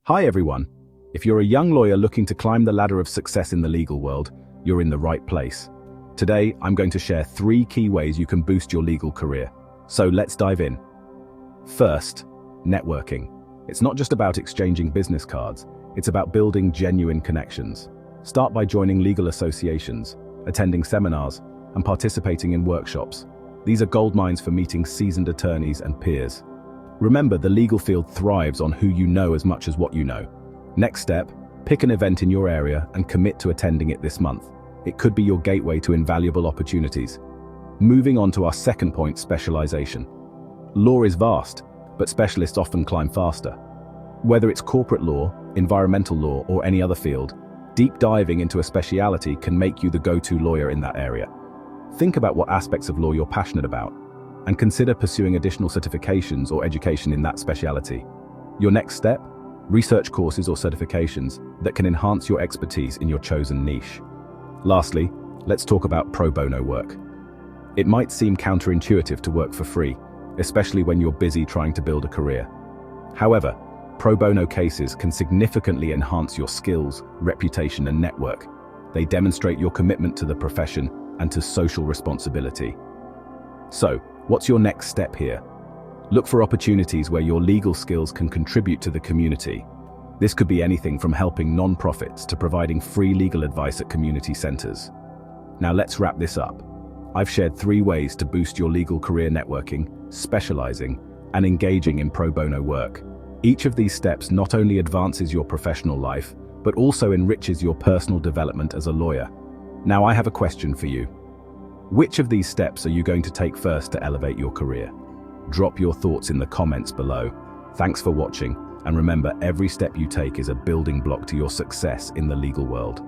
Hi everyone. If you're a young lawyer looking to climb the ladder of success in the legal world, you're in the right place. Today, I'm going to share 3 key ways you can boost your legal career. So let's dive in. First, networking. It's not just about exchanging business cards, it's about building genuine connections. Start by joining legal associations, attending seminars, and participating in workshops. These are goldmines for meeting seasoned attorneys and peers. Remember, the legal field thrives on who you know as much as what you know. Next step, pick an event in your area and commit to attending it this month. It could be your gateway to invaluable opportunities. Moving on to our second point, specialization. Law is vast, but specialists often climb faster. Whether it's corporate law, environmental law, or any other field, deep diving into a specialty can make you the go-to lawyer in that area. Think about what aspects of law you're passionate about, and consider pursuing additional certifications or education in that specialty. Your next step? Research courses or certifications that can enhance your expertise in your chosen niche. Lastly, let's talk about pro bono work. It might seem counterintuitive to work for free, especially when you're busy trying to build a career. However, pro bono cases can significantly enhance your skills, reputation, and network. They demonstrate your commitment to the profession and to social responsibility. So, what's your next step here? Look for opportunities where your legal skills can contribute to the community. This could be anything from helping non-profits to providing free legal advice at community centers. Now let's wrap this up. I've shared 3 ways to boost your legal career: networking, specializing, and engaging in pro bono work. Each of these steps not only advances your professional life, but also enriches your personal development as a lawyer. Now I have a question for you. Which of these steps are you going to take first to elevate your career? Drop your thoughts in the comments below. Thanks for watching, and remember, every step you take is a building block to your success in the legal world.